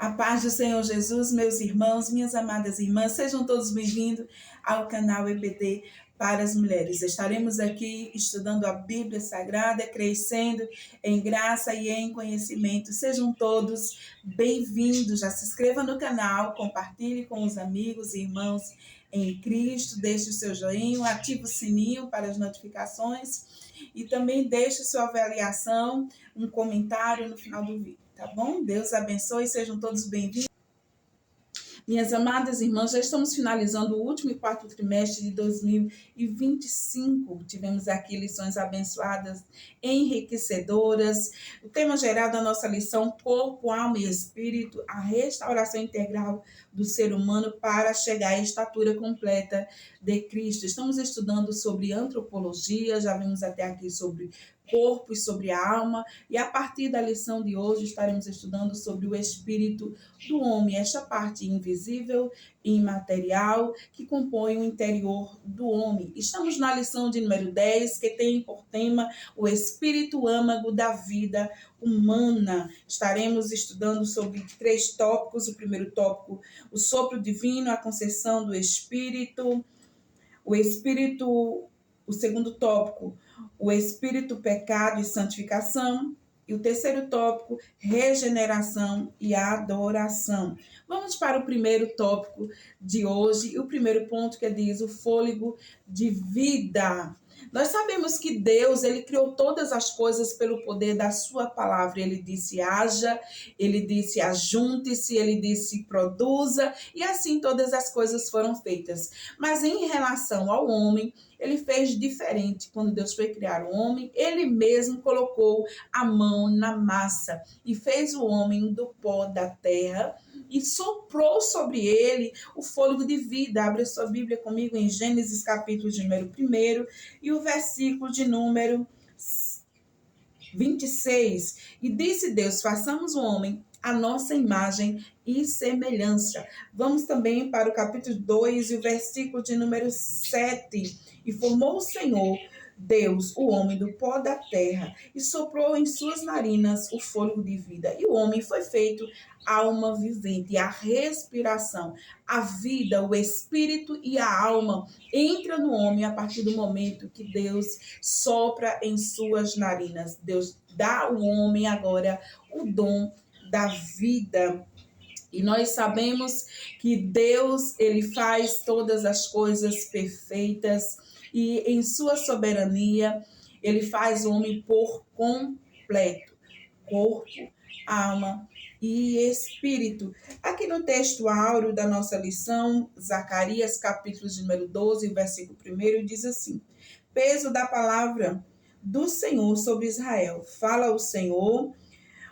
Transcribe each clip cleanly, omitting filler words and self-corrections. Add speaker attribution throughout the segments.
Speaker 1: A paz do Senhor Jesus, meus irmãos, minhas amadas irmãs, sejam todos bem-vindos ao canal EBD para as Mulheres. Estaremos aqui estudando a Bíblia Sagrada, crescendo em graça e em conhecimento. Sejam todos bem-vindos. Já se inscreva no canal, compartilhe com os amigos e irmãos em Cristo, deixe o seu joinha, ative o sininho para as notificações e também deixe sua avaliação, um comentário no final do vídeo. Tá bom? Deus abençoe, sejam todos bem-vindos. Minhas amadas irmãs, já estamos finalizando o último e quarto trimestre de 2025. Tivemos aqui lições abençoadas, enriquecedoras. O tema geral da nossa lição, corpo, alma e espírito, a restauração integral do ser humano para chegar à estatura completa de Cristo. Estamos estudando sobre antropologia, já vimos até aqui sobre corpo e sobre a alma, e a partir da lição de hoje estaremos estudando sobre o espírito do homem, esta parte invisível e imaterial que compõe o interior do homem. Estamos na lição de número 10, que tem por tema o espírito âmago da vida humana. Estaremos estudando sobre 3 tópicos. O primeiro tópico, o sopro divino, a concessão do espírito, o segundo tópico, o espírito, pecado e santificação. E o terceiro tópico, regeneração e adoração. Vamos para o primeiro tópico de hoje. E o primeiro ponto que diz o fôlego de vida. Nós sabemos que Deus, ele criou todas as coisas pelo poder da sua palavra. Ele disse haja, ele disse ajunte-se, ele disse produza, e assim todas as coisas foram feitas. Mas em relação ao homem, ele fez diferente. Quando Deus foi criar o homem, ele mesmo colocou a mão na massa e fez o homem do pó da terra e soprou sobre ele o fôlego de vida. Abre a sua Bíblia comigo em Gênesis capítulo de número 1 e o versículo de número 26. E disse Deus, façamos o homem a nossa imagem e semelhança. Vamos também para o capítulo 2 e o versículo de número 7. E formou o Senhor Deus o homem do pó da terra e soprou em suas narinas o fôlego de vida. E o homem foi feito alma vivente. E a respiração, a vida, o espírito e a alma entra no homem a partir do momento que Deus sopra em suas narinas. Deus dá ao homem agora o dom da vida. E nós sabemos que Deus, ele faz todas as coisas perfeitas e em sua soberania, ele faz o homem por completo, corpo, alma e espírito. Aqui no texto áureo da nossa lição, Zacarias, capítulo de número 12, versículo 1, diz assim: peso da palavra do Senhor sobre Israel. Fala o Senhor,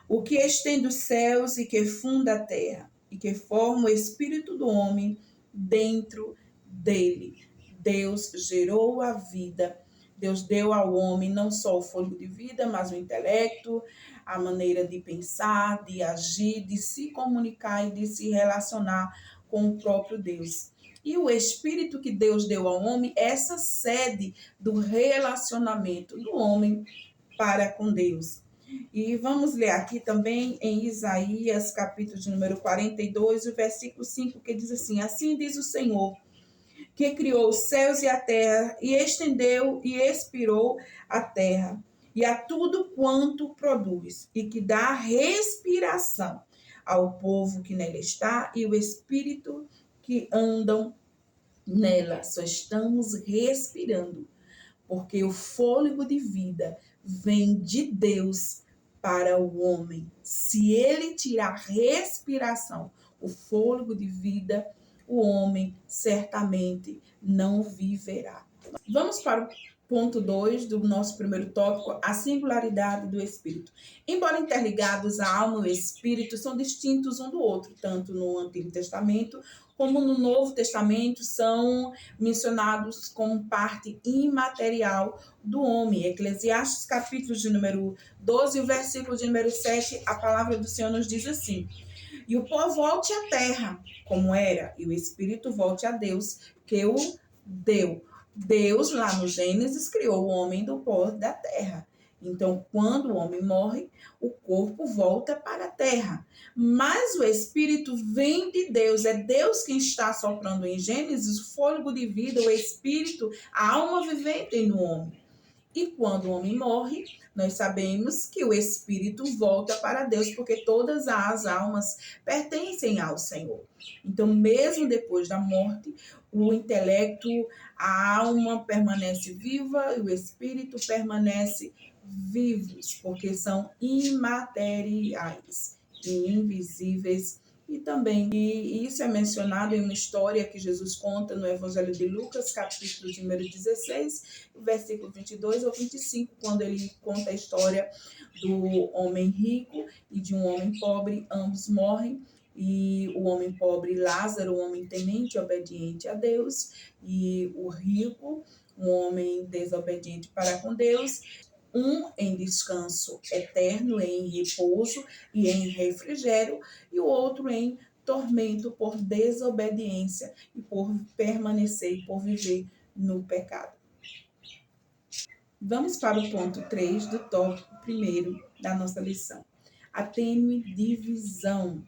Speaker 1: o que estende os céus e que funda a terra, e que forma o espírito do homem dentro dele. Deus gerou a vida. Deus deu ao homem não só o fôlego de vida, mas o intelecto, a maneira de pensar, de agir, de se comunicar e de se relacionar com o próprio Deus. E o espírito que Deus deu ao homem, essa sede do relacionamento do homem para com Deus. E vamos ler aqui também em Isaías, capítulo de número 42, o versículo 5, que diz assim: assim diz o Senhor, que criou os céus e a terra, e estendeu e expirou a terra, e a tudo quanto produz, e que dá respiração ao povo que nela está, e o espírito que andam nela. Só estamos respirando, porque o fôlego de vida vem de Deus para o homem. Se ele tirar respiração, o fôlego de vida, o homem certamente não viverá. Vamos para o ponto 2 do nosso primeiro tópico, a singularidade do espírito. Embora interligados, a alma e o espírito são distintos um do outro, tanto no Antigo Testamento como no Novo Testamento são mencionados como parte imaterial do homem. Eclesiastes, capítulo de número 12, o versículo de número 7, a palavra do Senhor nos diz assim: e o pó volte à terra, como era, e o espírito volte a Deus, que o deu. Deus, lá no Gênesis, criou o homem do pó da terra. Então, quando o homem morre, o corpo volta para a terra. Mas o espírito vem de Deus. É Deus quem está soprando em Gênesis o fôlego de vida, o espírito, a alma vivente no homem. E quando o homem morre, nós sabemos que o espírito volta para Deus, porque todas as almas pertencem ao Senhor. Então, mesmo depois da morte, o intelecto, a alma permanece viva e o espírito permanece vivos, porque são imateriais e invisíveis. E também, e isso é mencionado em uma história que Jesus conta no Evangelho de Lucas, capítulo número 16, versículo 22 ou 25, quando ele conta a história do homem rico e de um homem pobre, ambos morrem, e o homem pobre, Lázaro, um homem temente, obediente a Deus, e o rico, um homem desobediente para com Deus, um em descanso eterno, em repouso e em refrigério, e o outro em tormento por desobediência e por permanecer, por viver no pecado. Vamos para o ponto 3 do tópico 1 da nossa lição. A tênue divisão.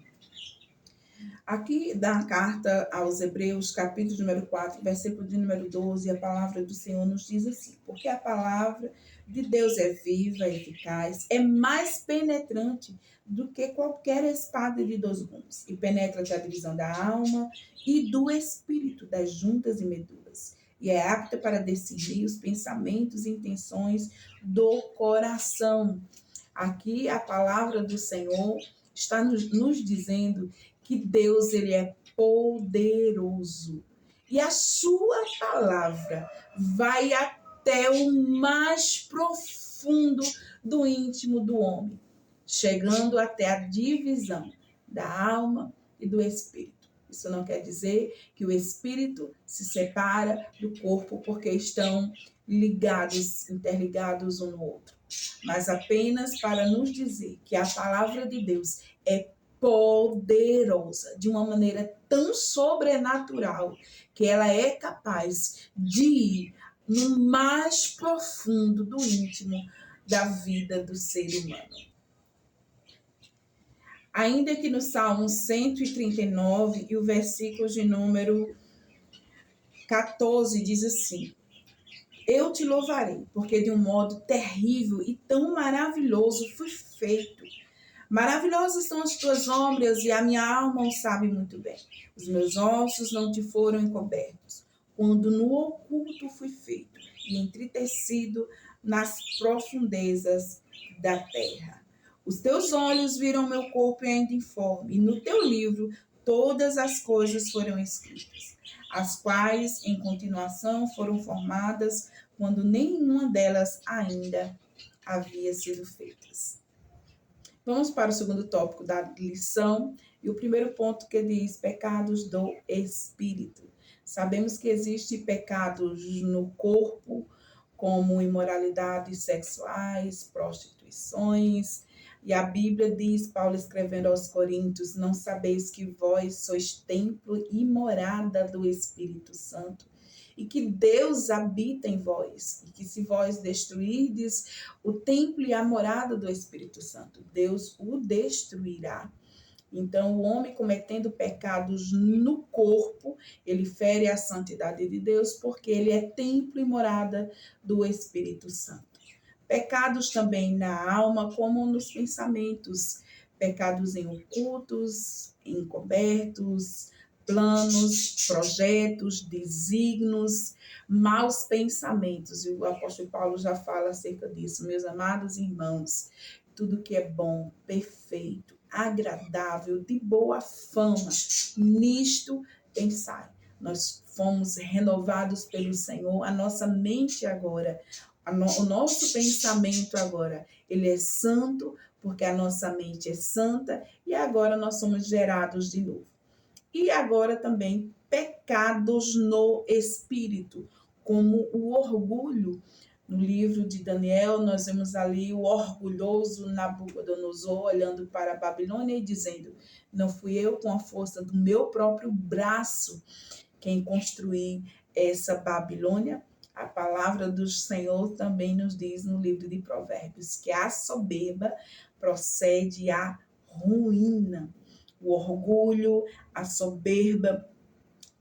Speaker 1: Aqui da carta aos Hebreus, capítulo número 4, versículo de número 12, a palavra do Senhor nos diz assim: porque a palavra de Deus é viva, eficaz, é mais penetrante do que qualquer espada de 2 gumes, e penetra até a divisão da alma e do espírito, das juntas e medulas, e é apta para discernir os pensamentos e intenções do coração. Aqui a palavra do Senhor está nos dizendo que Deus, ele é poderoso. E a sua palavra vai até o mais profundo do íntimo do homem, chegando até a divisão da alma e do espírito. Isso não quer dizer que o espírito se separa do corpo porque estão ligados, interligados um no outro, mas apenas para nos dizer que a palavra de Deus é poderosa, de uma maneira tão sobrenatural, que ela é capaz de ir no mais profundo do íntimo da vida do ser humano. Ainda que no Salmo 139 e o versículo de número 14 diz assim: eu te louvarei, porque de um modo terrível e tão maravilhoso fui feito. Maravilhosas são as tuas obras e a minha alma o sabe muito bem. Os meus ossos não te foram encobertos, quando no oculto fui feito e entretecido nas profundezas da terra. Os teus olhos viram meu corpo ainda informe, e no teu livro todas as coisas foram escritas, as quais em continuação foram formadas quando nenhuma delas ainda havia sido feitas. Vamos para o segundo tópico da lição e o primeiro ponto que diz pecados do espírito. Sabemos que existem pecados no corpo, como imoralidades sexuais, prostituições, e a Bíblia diz, Paulo escrevendo aos Coríntios, não sabeis que vós sois templo e morada do Espírito Santo, e que Deus habita em vós, e que se vós destruirdes o templo e a morada do Espírito Santo, Deus o destruirá. Então, o homem cometendo pecados no corpo, ele fere a santidade de Deus, porque ele é templo e morada do Espírito Santo. Pecados também na alma, como nos pensamentos, pecados em ocultos, encobertos, planos, projetos, desígnios, maus pensamentos. E o apóstolo Paulo já fala acerca disso. Meus amados irmãos, tudo que é bom, perfeito, agradável, de boa fama, nisto pensai. Nós fomos renovados pelo Senhor, a nossa mente agora, o nosso pensamento agora, ele é santo, porque a nossa mente é santa, e agora nós somos gerados de novo. E agora também pecados no espírito, como o orgulho. No livro de Daniel, nós vemos ali o orgulhoso Nabucodonosor olhando para a Babilônia e dizendo: não fui eu com a força do meu próprio braço quem construí essa Babilônia? A palavra do Senhor também nos diz no livro de Provérbios que a soberba procede à ruína. O orgulho, a soberba,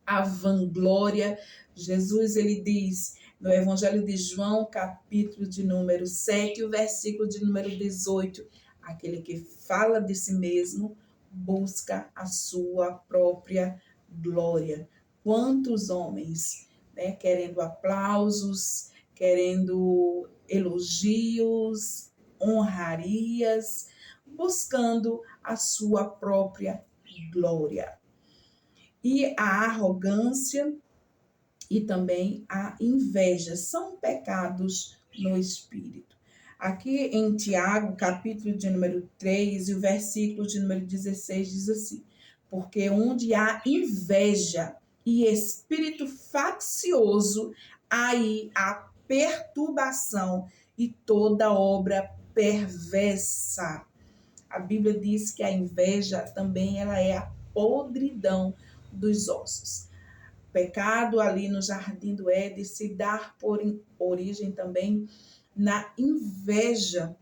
Speaker 1: a vanglória. Jesus, ele diz no Evangelho de João, capítulo de número 7, o versículo de número 18, aquele que fala de si mesmo busca a sua própria glória. Quantos homens, né, querendo aplausos, querendo elogios, honrarias, buscando a sua própria glória. E a arrogância e também a inveja são pecados no espírito. Aqui em Tiago, capítulo de número 3, e o versículo de número 16 diz assim: porque onde há inveja e espírito faccioso, aí há perturbação e toda obra perversa. A Bíblia diz que a inveja também ela é a podridão dos ossos. O pecado ali no jardim do Éden se dá por origem também na inveja,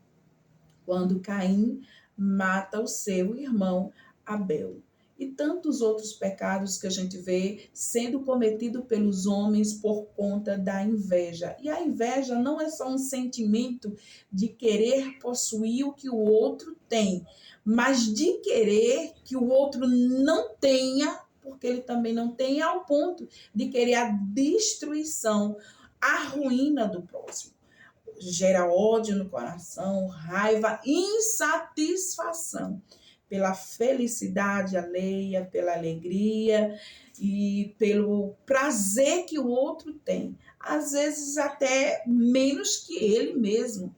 Speaker 1: quando Caim mata o seu irmão Abel. E tantos outros pecados que a gente vê sendo cometido pelos homens por conta da inveja. E a inveja não é só um sentimento de querer possuir o que o outro tem, mas de querer que o outro não tenha, porque ele também não tem, ao ponto de querer a destruição, a ruína do próximo. Gera ódio no coração, raiva, insatisfação pela felicidade alheia, pela alegria e pelo prazer que o outro tem. Às vezes até menos que ele mesmo.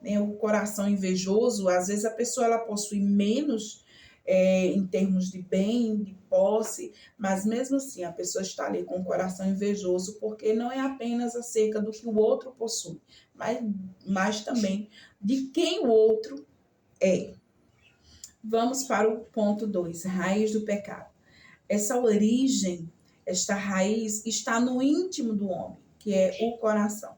Speaker 1: Né? O coração invejoso, às vezes a pessoa ela possui menos em termos de bem, de posse, mas mesmo assim a pessoa está ali com o coração invejoso porque não é apenas acerca do que o outro possui, mas também de quem o outro é. Vamos para o ponto 2, raiz do pecado. Essa origem, esta raiz está no íntimo do homem, que é o coração.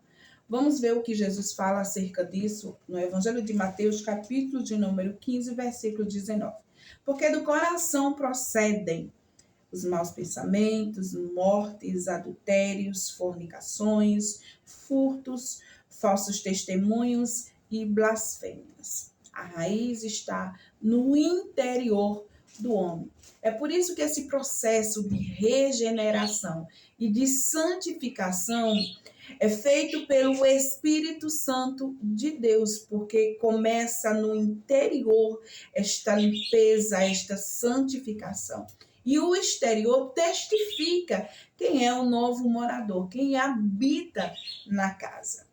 Speaker 1: Vamos ver o que Jesus fala acerca disso no Evangelho de Mateus, capítulo de número 15, versículo 19. Porque do coração procedem os maus pensamentos, mortes, adultérios, fornicações, furtos, falsos testemunhos e blasfêmias. A raiz está no interior do homem. É por isso que esse processo de regeneração e de santificação é feito pelo Espírito Santo de Deus, porque começa no interior esta limpeza, esta santificação. E o exterior testifica quem é o novo morador, quem habita na casa.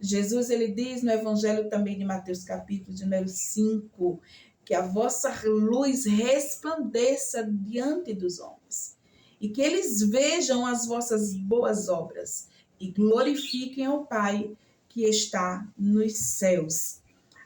Speaker 1: Jesus, ele diz no Evangelho também de Mateus, capítulo de número 5, que a vossa luz resplandeça diante dos homens, e que eles vejam as vossas boas obras e glorifiquem ao Pai que está nos céus.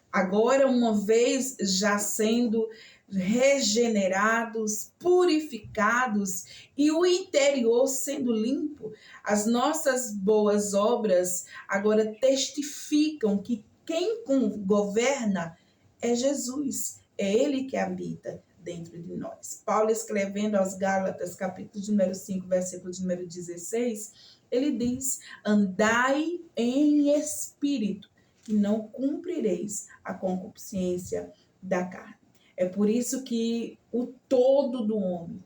Speaker 1: Agora, uma vez já sendo regenerados, purificados e o interior sendo limpo, as nossas boas obras agora testificam que quem governa é Jesus, é Ele que habita dentro de nós. Paulo, escrevendo aos Gálatas, capítulo número 5, versículo número 16, ele diz: andai em espírito, e não cumprireis a concupiscência da carne. É por isso que o todo do homem,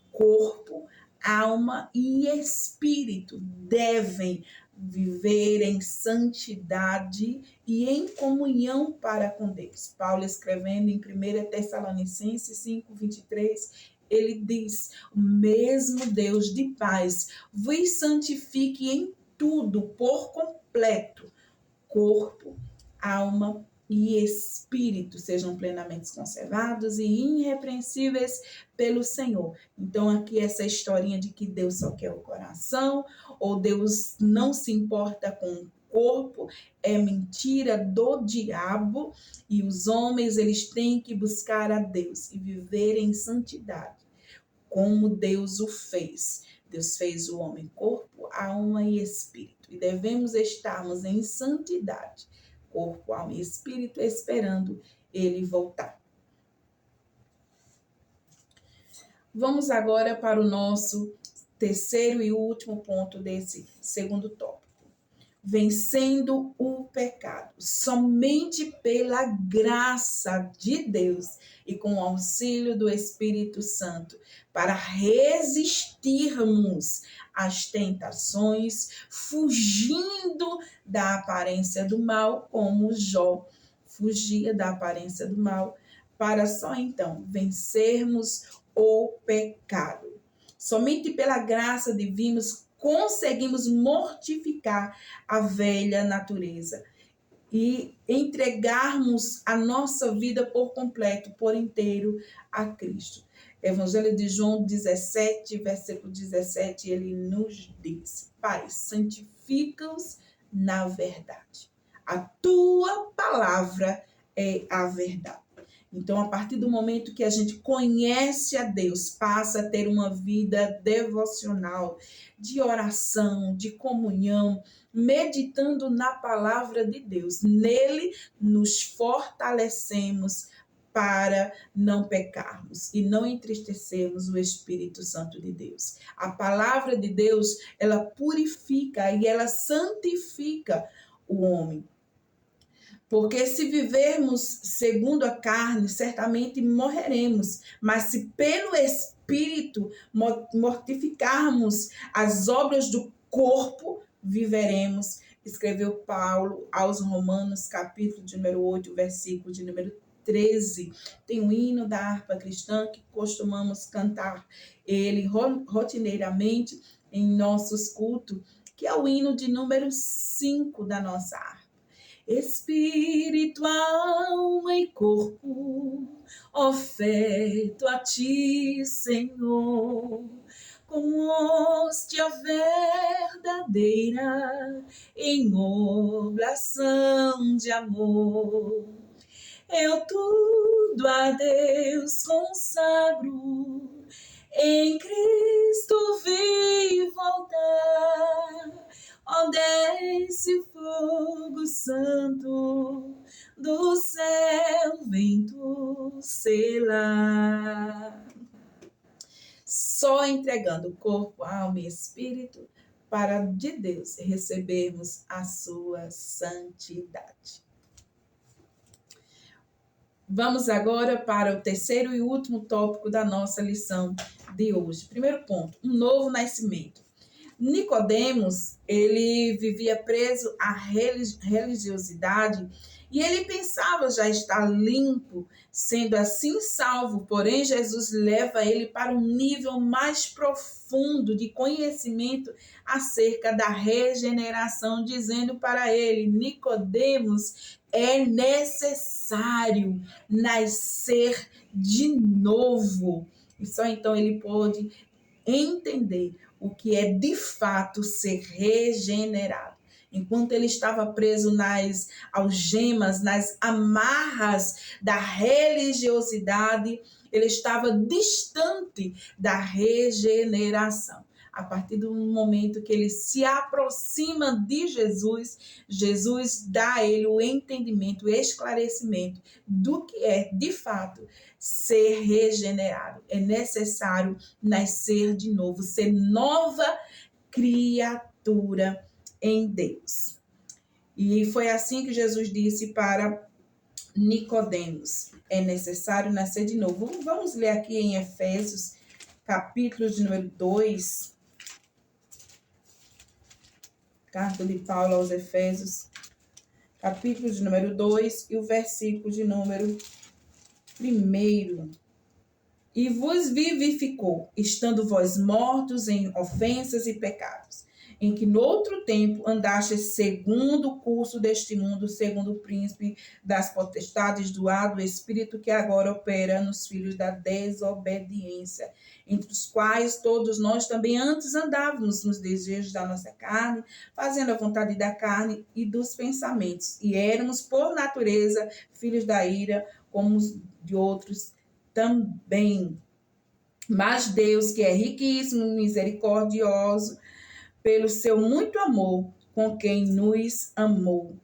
Speaker 1: corpo, alma e espírito, devem viver em santidade e em comunhão para com Deus. Paulo, escrevendo em 1 Tessalonicenses 5, 23, ele diz: o mesmo Deus de paz vos santifique em tudo por completo, corpo, alma e espírito sejam plenamente conservados e irrepreensíveis pelo Senhor. Então aqui essa historinha de que Deus só quer o coração, ou Deus não se importa com o corpo, é mentira do diabo, e os homens eles têm que buscar a Deus e viver em santidade, como Deus o fez. Deus fez o homem corpo, alma e espírito. E devemos estarmos em santidade, corpo, alma e espírito, esperando ele voltar. Vamos agora para o nosso terceiro e último ponto desse segundo tópico. Vencendo o pecado, somente pela graça de Deus e com o auxílio do Espírito Santo, para resistirmos às tentações, fugindo da aparência do mal, como Jó fugia da aparência do mal, para só então vencermos o pecado. Somente pela graça divina conseguimos mortificar a velha natureza e entregarmos a nossa vida por completo, por inteiro a Cristo. Evangelho de João 17, versículo 17, ele nos diz: Pai, santifica-os na verdade. A tua palavra é a verdade. Então, a partir do momento que a gente conhece a Deus, passa a ter uma vida devocional, de oração, de comunhão, meditando na palavra de Deus. Nele nos fortalecemos para não pecarmos e não entristecermos o Espírito Santo de Deus. A palavra de Deus, ela purifica e ela santifica o homem. Porque se vivermos segundo a carne, certamente morreremos. Mas se pelo Espírito mortificarmos as obras do corpo, viveremos. Escreveu Paulo aos Romanos, capítulo de número 8, versículo de número 13. Tem um hino da harpa cristã que costumamos cantar ele rotineiramente em nossos cultos, que é o hino de número 5 da nossa harpa. Espírito, alma e corpo, oferto a ti, Senhor, como hóstia verdadeira, em oblação de amor. Eu tudo a Deus consagro, em Cristo vi voltar. Ó, desce fogo santo do céu, vem tu selar. Só entregando o corpo, alma e espírito para de Deus recebermos a sua santidade. Vamos agora para o terceiro e último tópico da nossa lição de hoje. Primeiro ponto, um novo nascimento. Nicodemos, ele vivia preso à religiosidade e ele pensava já estar limpo, sendo assim salvo, porém Jesus leva ele para um nível mais profundo de conhecimento acerca da regeneração, dizendo para ele: Nicodemos, é necessário nascer de novo. E só então ele pôde entender o que é de fato ser regenerado. Enquanto ele estava preso nas algemas, nas amarras da religiosidade, ele estava distante da regeneração. A partir do momento que ele se aproxima de Jesus, Jesus dá a ele o entendimento, o esclarecimento do que é, de fato, ser regenerado. É necessário nascer de novo, ser nova criatura em Deus. E foi assim que Jesus disse para Nicodemos: é necessário nascer de novo. Vamos ler aqui em Efésios, capítulo de número 2. Carta de Paulo aos Efésios, capítulo de número 2 e o versículo de número 1. E vos vivificou, estando vós mortos em ofensas e pecados, em que noutro tempo andastes segundo o curso deste mundo, segundo o príncipe das potestades do ar do Espírito que agora opera nos filhos da desobediência, entre os quais todos nós também antes andávamos nos desejos da nossa carne, fazendo a vontade da carne e dos pensamentos, e éramos por natureza filhos da ira, como os de outros também. Mas Deus, que é riquíssimo, misericordioso, pelo seu muito amor com quem nos amou.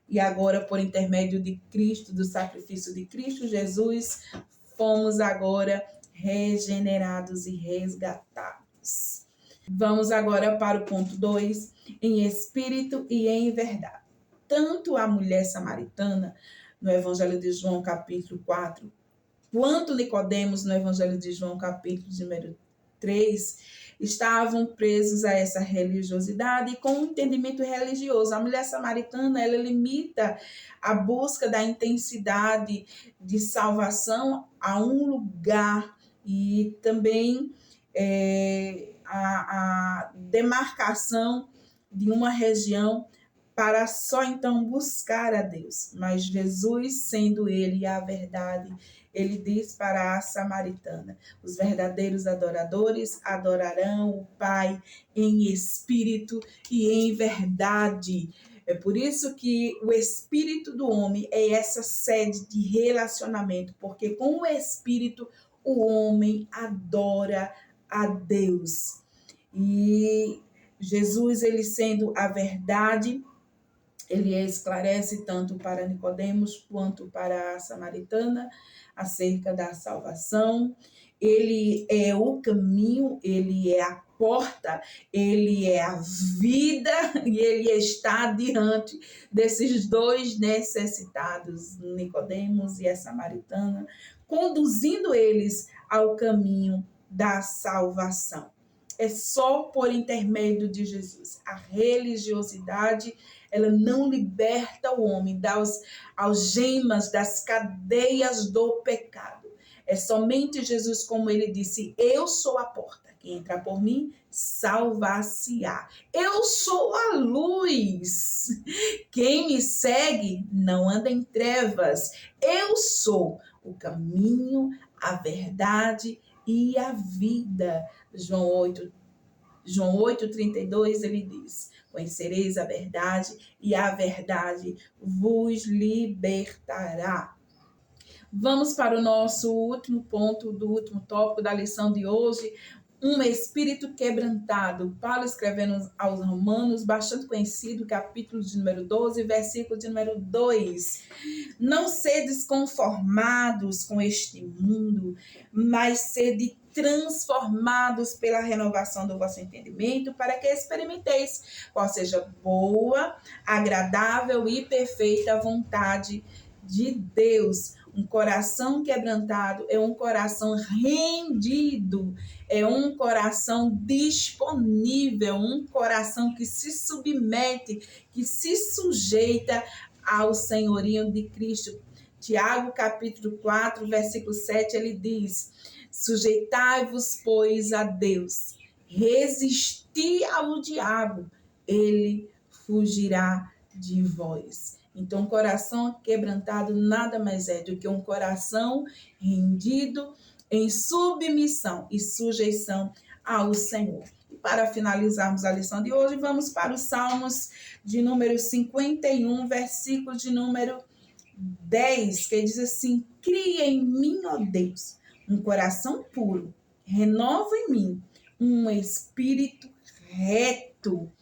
Speaker 1: E agora, por intermédio de Cristo, do sacrifício de Cristo Jesus, fomos agora regenerados e resgatados. Vamos agora para o ponto 2, em espírito e em verdade. Tanto a mulher samaritana, no Evangelho de João, capítulo 4, quanto Nicodemos, no Evangelho de João, capítulo número 3, estavam presos a essa religiosidade e com um entendimento religioso. A mulher samaritana, ela limita a busca da intensidade de salvação a um lugar e também a demarcação de uma região para só então buscar a Deus. Mas Jesus, sendo ele a verdade, ele diz para a samaritana: os verdadeiros adoradores adorarão o Pai em espírito e em verdade. É por isso que o espírito do homem é essa sede de relacionamento, porque com o espírito o homem adora a Deus. E Jesus, ele sendo a verdade, ele esclarece tanto para Nicodemos quanto para a samaritana acerca da salvação. Ele é o caminho, ele é a porta, ele é a vida e ele está diante desses dois necessitados, Nicodemos e a samaritana, conduzindo eles ao caminho da salvação. É só por intermédio de Jesus. A religiosidade, ela não liberta o homem das algemas, das cadeias do pecado. É somente Jesus, como ele disse: eu sou a porta. Quem entrar por mim, salvar-se-á. Eu sou a luz. Quem me segue não anda em trevas. Eu sou o caminho, a verdade e a vida. João 8:32, ele diz: conhecereis a verdade e a verdade vos libertará. Vamos para o nosso último ponto, do último tópico da lição de hoje. Um espírito quebrantado. Paulo escrevendo aos Romanos, bastante conhecido, capítulo de número 12, versículo de número 2. Não sedes conformados com este mundo, mas sede transformados pela renovação do vosso entendimento, para que experimenteis qual seja boa, agradável e perfeita vontade de Deus. Um coração quebrantado é um coração rendido, é um coração disponível, um coração que se submete, que se sujeita ao senhorio de Cristo. Tiago, capítulo 4, versículo 7, ele diz: sujeitai-vos, pois, a Deus, resisti ao diabo, ele fugirá de vós. Então, um coração quebrantado nada mais é do que um coração rendido em submissão e sujeição ao Senhor. E para finalizarmos a lição de hoje, vamos para os Salmos de número 51, versículo de número 10, que diz assim: cria em mim, ó Deus, um coração puro, renova em mim um espírito reto.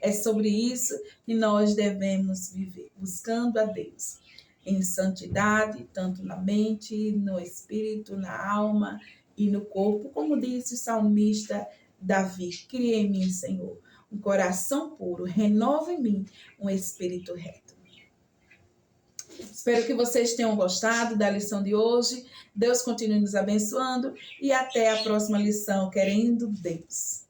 Speaker 1: É sobre isso que nós devemos viver, buscando a Deus em santidade, tanto na mente, no espírito, na alma e no corpo, como disse o salmista Davi: cria em mim, Senhor, um coração puro, renova em mim um espírito reto. Espero que vocês tenham gostado da lição de hoje. Deus continue nos abençoando e até a próxima lição, querendo Deus.